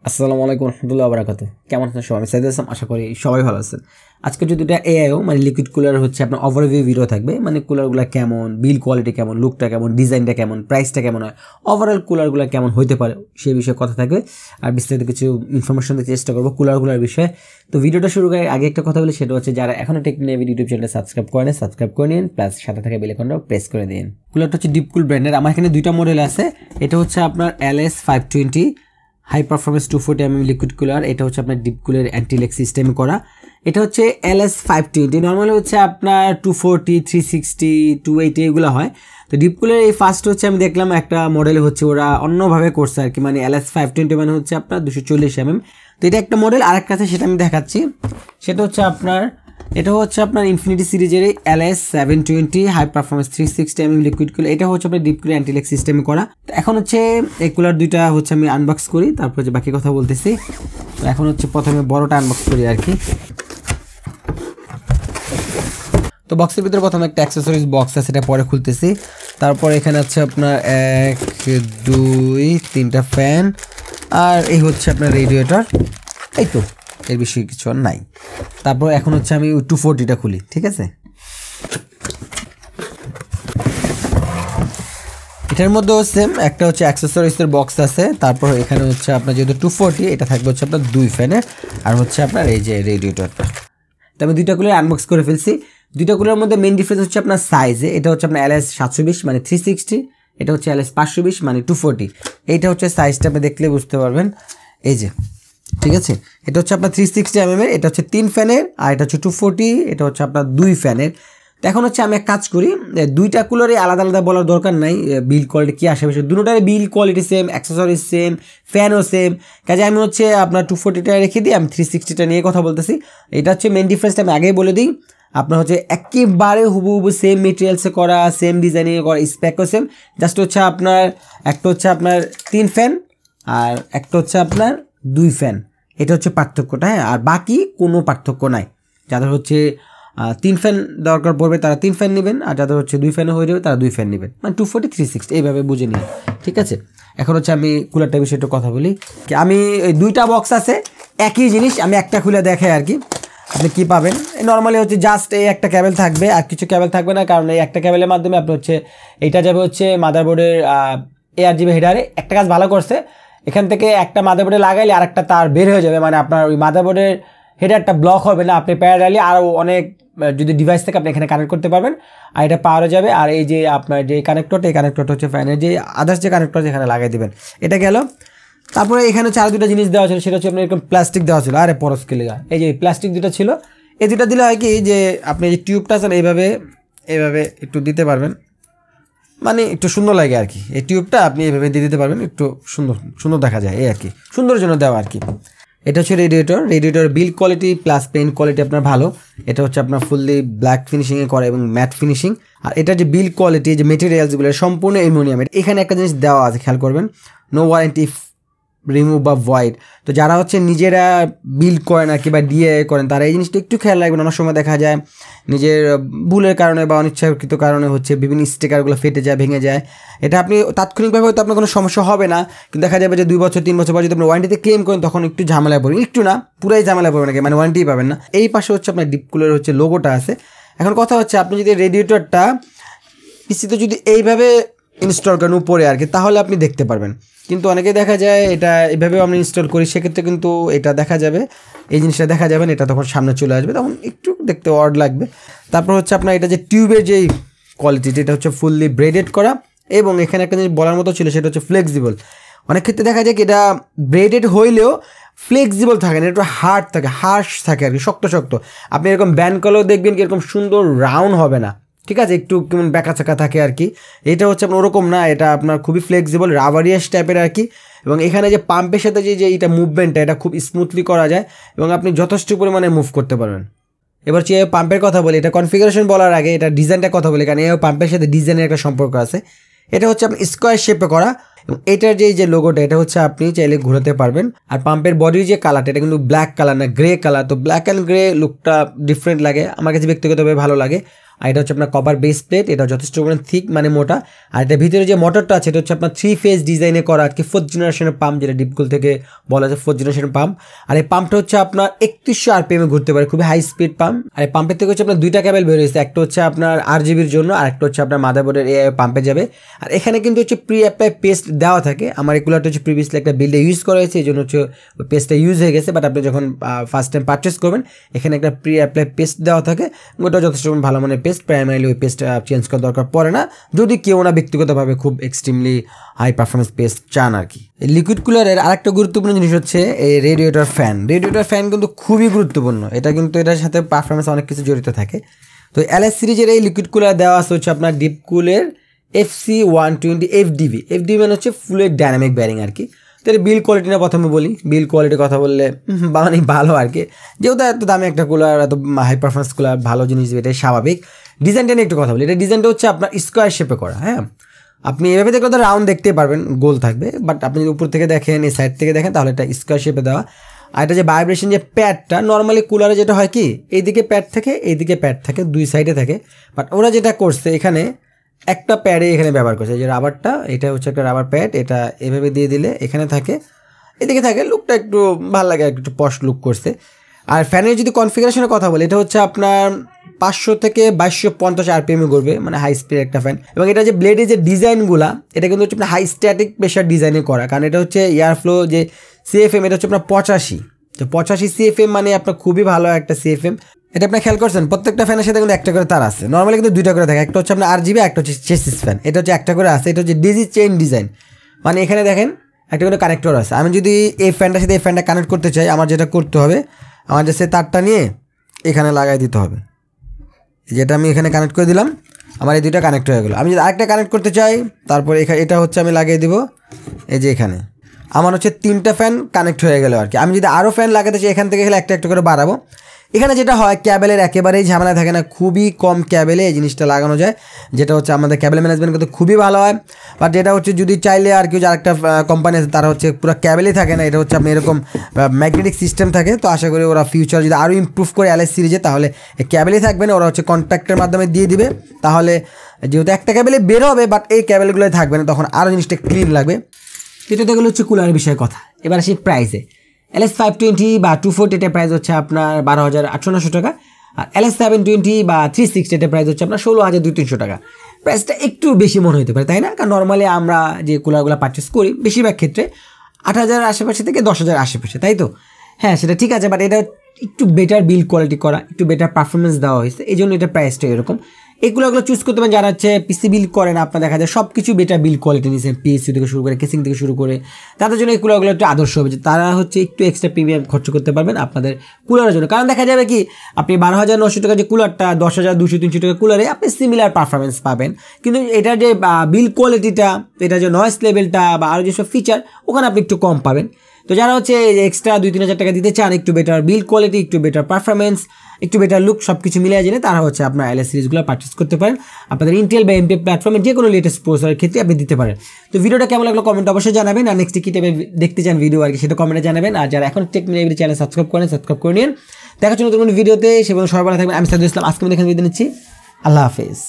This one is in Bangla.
আসসালামু আলাইকুম রহমতুল্লাহ বারাকাতুহু। কেমন আছেন সবাই? আমি সাইদ আসলাম, আশা করি সবাই ভালো আছেন। আজকে যদি এটা এআইও মানে লিকুইড কুলার হচ্ছে আপনার ওভারভিউ ভিডিও থাকবে, মানে কুলারগুলো কেমন, বিল কোয়ালিটি কেমন, লুকটা কেমন, ডিজাইনটা কেমন, প্রাইসটা কেমন হয়, ওভারঅল কুলারগুলো কেমন হতে পারে সেই বিষয়ে কথা থাকবে। আর বিস্তারিত কিছু ইনফরমেশন দিতে চেষ্টা করবো কুলারগুলোর বিষয়ে। তো ভিডিওটা শুরু করার আগে একটা কথা বলি, সেটা হচ্ছে যারা এখনো টেকনিক ইউটিউব চ্যানেলটা সাবস্ক্রাইব করেন সাবস্ক্রাইব করে নিন, প্লাস সাথে থাকা বেল আইকনটাও প্রেস করে দিন। কুলারটা হচ্ছে ডিপকুল ব্র্যান্ডের। আমার এখানে দুইটা মডেল আছে। এটা হচ্ছে আপনার LS520 high performance 240 liquid cooler. এটা হচ্ছে আপনার ডিপকুলের অ্যান্টিলেক সিস্টেম করা। এটা হচ্ছে LS520। নর্মালি হচ্ছে আপনার 240, 360, 280 এগুলো হয়। তো ডিপকুলের এই ফার্স্ট হচ্ছে আমি দেখলাম একটা মডেল হচ্ছে ওরা অন্যভাবে করছে আর কি, মানে LS520 মানে হচ্ছে আপনার 240 mm। তো এটা একটা মডেল, আর একটা আছে সেটা আমি দেখাচ্ছি। সেটা হচ্ছে আপনার এটা হচ্ছে আপনার ইনফিনিটি সিরিজের LS720 high performance 360 mm liquid cooler. এটা হচ্ছে আপনার ডিপ কুলার অ্যান্টিলেক সিস্টেম করা। তো এখন হচ্ছে এই কুলার দুইটা হচ্ছে আমি আনবক্স করি, তারপর যে বাকি কথা বলতেছি। তো এখন হচ্ছে প্রথমে বড়টা আনবক্স করি আর কি। তো বক্সের ভিতরে প্রথমে একটা অ্যাক্সেসরিজ বক্স আছে, সেটা পরে খুলতেছি। তারপর এখানে আছে আপনার 1 2 3টা ফ্যান, আর এই হচ্ছে আপনার রেডিয়েটর। এই তো, এর বেশি কিছু আর নাই। তারপর এখন হচ্ছে আমি 240টা খুলি, ঠিক আছে। এটার মধ্যেও সেম একটা হচ্ছে অ্যাক্সেসরিজের বক্স আছে। তারপর এখানে হচ্ছে আপনার যেহেতু 240, এটা থাকবে হচ্ছে আপনার 2 ফ্যানের, আর হচ্ছে আপনার এই যে রেডিয়েটরটা। তো আমি দুইটা কুলার আনবক্স করে ফেলছি। দুইটা কুলারের মধ্যে মেইন ডিফারেন্স হচ্ছে আপনার সাইজে। এটা হচ্ছে আপনার LS720 মানে 360, এটা হচ্ছে LS520 মানে 240। এইটা হচ্ছে সাইজটা আপনি দেখলে বুঝতে পারবেন, এই যে, ঠিক আছে। এটা হচ্ছে আপনার 360 mm এর, এটা হচ্ছে 3 ফ্যানের, আর এটা হচ্ছে 240, এটা হচ্ছে আপনার 2 ফ্যানের। তো এখন হচ্ছে আমি এক কাজ করি, দুইটা কুলারে আলাদা আলাদা বলার দরকার নাই, বিল কোয়ালিটি কী আসে বিষয়, দুটোটার build quality same, accessories same, ফ্যানও সেম। কাজে আমি হচ্ছে আপনার 240টা রেখে দিই, আমি 360টা নিয়ে কথা বলতেছি। এটা হচ্ছে মেন ডিফারেন্সটা আমি আগেই বলে দিই। আপনার হচ্ছে একেবারে হুবহু সেম মেটেরিয়ালসে করা, সেম ডিজাইনিংয়ে করা, স্প্যাকও সেম। জাস্ট হচ্ছে আপনার একটা হচ্ছে আপনার 3 ফ্যান, আর একটা হচ্ছে আপনার 2 ফ্যান। এটা হচ্ছে পার্থক্যটা, হ্যাঁ। আর বাকি কোনো পার্থক্য নাই। যাদের হচ্ছে 3 ফ্যান দরকার পড়বে তারা 3 ফ্যান নেবেন, আর যাদের হচ্ছে 2 ফ্যানে হয়ে যাবে তারা 2 ফ্যান নেবেন, মানে 240 360 এইভাবে বুঝে নিন, ঠিক আছে। এখন হচ্ছে আমি কুলারটা বিষয়ে একটু কথা বলি। আমি ওই দুইটা বক্স আছে, একই জিনিস, আমি একটা খুলে দেখাই আর কি। আপনি কী পাবেন, নর্মালি হচ্ছে জাস্ট এই একটা ক্যাবেল থাকবে, আর কিছু ক্যাবেল থাকবে না, কারণ এই একটা ক্যাবেলের মাধ্যমে আপনি হচ্ছে এইটা যাবে হচ্ছে মাদারবোর্ডের ARGB হেডারে। একটা কাজ ভালো করছে, এখান থেকে একটা মাদারবোর্ডে লাগাইলে আর একটা তার বের হয়ে যাবে, মানে আপনার ওই মাদারবোর্ডের হেডারটা ব্লক হবে না, আপনি প্যারালালি আরও অনেক যদি ডিভাইস থেকে আপনি এখানে কানেক্ট করতে পারবেন, আর এটা পাওয়ারও যাবে। আর এই যে আপনার যে কানেক্টরটা, এই কানেক্টরটা হচ্ছে ফ্যানের যে আদার্স যে কানেক্টর যেখানে লাগাই দেবেন, এটা গেল। তারপরে এখানে হচ্ছে আর দুটো জিনিস দেওয়া ছিল, সেটা হচ্ছে আপনার এরকম প্লাস্টিক দেওয়া ছিল, আরে পরস্কে লেগা, এই যে প্লাস্টিক দুটো ছিল, এই দুটো দিলে হয় কি যে আপনি যে টিউবটা আছেন এইভাবে এইভাবে একটু দিতে পারবেন, মানে একটু সুন্দর লাগে আর কি। এই টিউবটা আপনি এইভাবে দিয়ে দিতে পারবেন, একটু সুন্দর সুন্দর দেখা যায়, এই আর কি, সুন্দরের জন্য দেওয়া আর কি। এটা হচ্ছে রেডিয়েটর বিল কোয়ালিটি প্লাস পেইন্ট কোয়ালিটি আপনার ভালো। এটা হচ্ছে আপনার ফুললি ব্ল্যাক ফিনিশিংয়ে করা এবং ম্যাট ফিনিশিং। আর এটা যে বিল কোয়ালিটি, যে মেটেরিয়ালসগুলো সম্পূর্ণ অ্যালুমিনিয়াম। এখানে একটা জিনিস দেওয়া আছে, খেয়াল করবেন, নো ওয়ারেন্টি রিমুভ বা ভয়েড। তো যারা হচ্ছে নিজেরা বিল্ড করেন আর কি বা DIY করেন, তারা এই জিনিসটা একটু খেয়াল রাখবেন। অনেক সময় দেখা যায় নিজের ভুলের কারণে বা অনিচ্ছাকৃত কারণে হচ্ছে বিভিন্ন স্টিকারগুলো ফেটে যায়, ভেঙে যায়। এটা আপনি তাৎক্ষণিকভাবে হয়তো আপনার কোনো সমস্যা হবে না, কিন্তু দেখা যাবে যে 2 বছর 3 বছর পর যদি আপনি ওয়ারেন্টিতে ক্লেম করেন, তখন একটু ঝামেলায় পড়বেন, একটু না পুরাই ঝামেলায় পড়বেন নাকি, মানে ওয়ারেন্টি পাবেন না। এই পাশে হচ্ছে আপনার ডিপকুলের হচ্ছে লোগোটা আছে। এখন কথা হচ্ছে আপনি যদি রেডিয়েটরটা পিসিতে যদি এইভাবে ইনস্টল করেন উপরে আর কি, তাহলে আপনি দেখতে পারবেন। কিন্তু অনেকে দেখা যায় এটা এইভাবেও আমরা ইনস্টল করি, সেক্ষেত্রে কিন্তু এটা দেখা যাবে, এই জিনিসটা দেখা যাবে না, এটা তখন সামনে চলে আসবে, তখন একটু দেখতে অড লাগবে। তারপর হচ্ছে আপনার এটা যে টিউবের যেই কোয়ালিটি, যেটা হচ্ছে ফুললি ব্রেডেড করা, এবং এখানে একটা জিনিস বলার মতো ছিল, সেটা হচ্ছে ফ্লেক্সিবল। অনেক ক্ষেত্রে দেখা যায় কি এটা ব্রেডেড হইলেও ফ্লেক্সিবল থাকে না, একটু হার্ড থাকে, হার্শ থাকে আর কি, শক্ত শক্ত। আপনি এরকম ব্যান্ড করলেও দেখবেন কি এরকম সুন্দর রাউন্ড হবে না, ঠিক আছে, একটু কেমন ব্যাকা চাকা থাকে আর কি। এটা হচ্ছে আপনার ওরকম না, এটা আপনার খুবই ফ্লেক্সিবল রাবারিয়াস টাইপের আর কি। এবং এখানে যে পাম্পের সাথে যে এইটা মুভমেন্টটা, এটা খুব স্মুথলি করা যায় এবং আপনি যথেষ্ট পরিমাণে মুভ করতে পারবেন। এবার যে পাম্পের কথা বলি, এটা কনফিগারেশন বলার আগে এটা ডিজাইনটা কথা বলি, কারণ এই পাম্পের সাথে ডিজাইনের একটা সম্পর্ক আছে। এটা হচ্ছে আপনি স্কোয়ার শেপে করা, এবং এটার যে লোগোটা, এটা হচ্ছে আপনি চাইলে ঘোরাতে পারবেন। আর পাম্পের বডির যে কালারটা, এটা কিন্তু ব্ল্যাক কালার না, গ্রে কালার। তো ব্ল্যাক অ্যান্ড গ্রে লুকটা ডিফারেন্ট লাগে, আমার কাছে ব্যক্তিগতভাবে ভালো লাগে। আর এটা হচ্ছে আপনার কপার বেস প্লেট, এটা যথেষ্ট পরিমাণ থিক মানে মোটা। আর এটা ভিতরে যে মোটরটা আছে এটা হচ্ছে আপনার 3 ফেজ ডিজাইনে করা আর কি 4th জেনারেশনের পাম্প, যেটা ডিপকুল থেকে বলা যায় 4th জেনারেশন পাম্প। আর এই পাম্পটা হচ্ছে আপনার 3100 RPM ঘুরতে পারে, খুবই হাই স্পিড পাম্প। আর এই পাম্পের থেকে হচ্ছে আপনার দুইটা কেবল বের হয়েছে, একটা হচ্ছে আপনার RGBর জন্য আর একটা হচ্ছে আপনার মাদারবোর্ডের এআই পাম্পে যাবে। আর এখানে কিন্তু হচ্ছে প্রি অ্যাপ্লাই পেস্ট দেওয়া থাকে। আমার এই কুলারটা হচ্ছে প্রিভিয়াসলি একটা বিল্ডে ইউজ করা হয়েছে, এই জন্য হচ্ছে পেস্টটা ইউজ হয়ে গেছে। বাট আপনি যখন ফার্স্ট টাইম পারচেস করবেন এখানে একটা প্রি অ্যাপ্লাই পেস্ট দেওয়া থাকে, ওটা যথেষ্ট ভালো মানের পেস্ট। প্রাইমারিলি ওই পেস্টটা চেঞ্জ করার দরকার পড়ে না, যদি কেউ না ব্যক্তিগতভাবে খুব এক্সট্রিমলি হাই পারফরমেন্স পেস্ট চান আর কি। লিকুইড কুলারের আরেকটা গুরুত্বপূর্ণ জিনিস হচ্ছে এই রেডিয়েটর ফ্যান। রেডিয়েটর ফ্যান কিন্তু খুবই গুরুত্বপূর্ণ, এটা কিন্তু এটার সাথে পারফরমেন্স অনেক কিছু জড়িত থাকে। তো LS সিরিজের এই লিকুইড কুলার দেওয়া আছে হচ্ছে আপনার ডিপকুলের FC120 FDB। FDB মানে হচ্ছে ফুলের ডাইনামিক ব্যারিং আর কি। তো এর বিল কোয়ালিটি না প্রথমে বলি, বিল কোয়ালিটির কথা বললে মানে ভালো আর কি, যেহেতু এত দামি একটা কুলার, এত হাই পারফরমেন্স কুলার, ভালো জিনিস এটাই স্বাভাবিক। ডিজাইনটা নিয়ে একটু কথা বলি, এটা ডিজাইনটা হচ্ছে আপনার স্কোয়ার শেপে করা। হ্যাঁ, আপনি এভাবে দেখলে তো রাউন্ড দেখতে পারবেন, গোল থাকবে, বাট আপনি যদি উপর থেকে দেখেন, এই সাইড থেকে দেখেন, তাহলে এটা স্কোয়ার শেপে দেওয়া। আর এটা যে ভাইব্রেশন যে প্যাডটা, নর্মালি কুলারে যেটা হয় কি এইদিকে প্যাড থাকে, এইদিকে প্যাড থাকে, দুই সাইডে থাকে। বাট ওরা যেটা করছে এখানে একটা প্যাডে এখানে ব্যবহার করছে, যে রাবারটা, এটা হচ্ছে একটা রাবার প্যাড, এটা এভাবে দিয়ে দিলে এখানে থাকে, এদিকে থাকে, লুকটা একটু ভালো লাগে, একটু পশ লুক করছে। আর ফ্যানের যদি কনফিগারেশনের কথা বলি, এটা হচ্ছে আপনার 500 থেকে 2250 RPM ঘুরবে, মানে হাই স্পিড একটা ফ্যান। এবং এটা যে ব্লেডের যে ডিজাইনগুলো, এটা কিন্তু হচ্ছে আপনার হাই স্ট্যাটিক প্রেশার ডিজাইনে করা, কারণ এটা হচ্ছে এয়ার ফ্লো যে CFM, এটা হচ্ছে আপনার 85। তো 85 CFM মানে আপনার খুবই ভালো একটা CFM। এটা আপনি খেয়াল করছেন প্রত্যেকটা ফ্যানের সাথে কিন্তু একটা করে তার আছে, নর্মালি কিন্তু দুইটা করে থাকে, একটা হচ্ছে আপনার RGB, একটা হচ্ছে চেসিস ফ্যান, এটা হচ্ছে একটা করে আছে। এটা হচ্ছে ডিজি চেইন ডিজাইন, মানে এখানে দেখেন একটা করে কানেক্টর আছে। আমি যদি এই ফ্যানটার সাথে এই ফ্যানটা কানেক্ট করতে চাই, আমার যেটা করতে হবে, আমার যে তারটা নিয়ে এখানে লাগাই দিতে হবে, যেটা আমি এখানে কানেক্ট করে দিলাম, আমার এই দুইটা কানেক্ট হয়ে গেলো। আমি যদি আরেকটা কানেক্ট করতে চাই, তারপর এটা হচ্ছে আমি লাগিয়ে দিব এই যে এখানে, আমার হচ্ছে 3টা ফ্যান কানেক্ট হয়ে গেল আর কি। আমি যদি আরও ফ্যান লাগাতে চাই, এখান থেকে গেলে একটা একটা করে বাড়াবো। এখানে যেটা হয় ক্যাবেলের একেবারেই ঝামেলা থাকে না, খুবই কম ক্যাবেলে এই জিনিসটা লাগানো যায়, যেটা হচ্ছে আমাদের ক্যাবেল ম্যানেজমেন্ট কিন্তু খুবই ভালো হয়। বাট যেটা হচ্ছে যদি চাইলে আর কেউ যার একটা কোম্পানি আছে তারা হচ্ছে পুরো ক্যাবেলই থাকে না, এটা হচ্ছে আপনি এরকম ম্যাগনেটিক সিস্টেম থাকে। তো আশা করি ওরা ফিউচার যদি আরও ইমপ্রুভ করে LS সিরিজে, তাহলে এই ক্যাবেলই থাকবে না, ওরা হচ্ছে কন্ট্যাক্টের মাধ্যমে দিয়ে দিবে, তাহলে যেহেতু একটা ক্যাবেলে বের হবে বাট এই ক্যাবেলগুলোই থাকবে না, তখন আরও জিনিসটা ক্লিন লাগবে। এটা তো গেলো হচ্ছে কুলারের বিষয়ে কথা। এবার আসি প্রাইসে। LS520 বা 240 এটার প্রাইস হচ্ছে আপনার 12,800 টাকা, আর LS720 বা 360 এটার প্রাইস হচ্ছে আপনার 16,200-300 টাকা। প্রাইসটা একটু বেশি মনে হতে পারে, তাই না? কারণ নর্মালি আমরা যে কুলারগুলো পারচেস করি বেশিরভাগ ক্ষেত্রে 8,000 আশেপাশে থেকে 10,000 আশেপাশে, তাই তো? হ্যাঁ, সেটা ঠিক আছে, বাট এটা একটু বেটার বিল্ড কোয়ালিটি করা, একটু বেটার পারফরমেন্স দেওয়া হয়েছে, এই জন্য এটা প্রাইসটা এরকম। এগুলো চুজ করতে পারেন যারা হচ্ছে পিসি বিল্ড করেন, আপনার দেখা যায় সব কিছু বেটার বিল্ড কোয়ালিটি নিয়েছেন, PSU থেকে শুরু করে কেসিং থেকে শুরু করে, তাদের জন্য এই কুলারগুলো একটু আদর্শ হবে, যে তারা হচ্ছে একটু এক্সট্রা প্রিমিয়াম খরচ করতে পারবেন আপনাদের কুলারের জন্য। কারণ দেখা যাবে কি আপনি 12,900 টাকা যে কুলারটা 10,200-300 টাকা কুলারে আপনি সিমিলার পারফরমেন্স পাবেন, কিন্তু এটার যে বিল্ড কোয়ালিটিটা, এটা যে নয়েজ লেভেলটা বা আরও যেসব ফিচার, ওখানে আপনি একটু কম পাবেন। তো যারা হচ্ছে এক্সট্রা 2-3,000 টাকা দিতে চান, একটু বেটার বিল্ড কোয়ালিটি, একটু বেটার পারফরমেন্স, একটু বেটার লুক, সব কিছু মিলিয়ে জেনে তারা হচ্ছে আপনার LS সিরিজগুলো পারচেস করতে পারেন। আপনাদের ইন্টেল বা AMD প্ল্যাটফর্মে যে কোনো লেটেস্ট প্রসেসরের ক্ষেত্রে আপনি দিতে পারেন। তো ভিডিওটা কেমন লাগলো কমেন্ট অবশ্যই জানাবেন, আর নেক্সট কী টাইপের দেখতে চান ভিডিও আর কি সেটা কমেন্টে জানাবেন। আর যারা এখন টেকনিক্যাল চ্যানেল সাবস্ক্রাইব করে নিন। দেখার জন্য নতুন ভিডিওতে, সে বলুন সবাই ভালো থাকবেন। আমি সাইদুল ইসলাম, আজকে আমি এখানে বিদায় নিচ্ছি। আল্লাহ হাফেজ।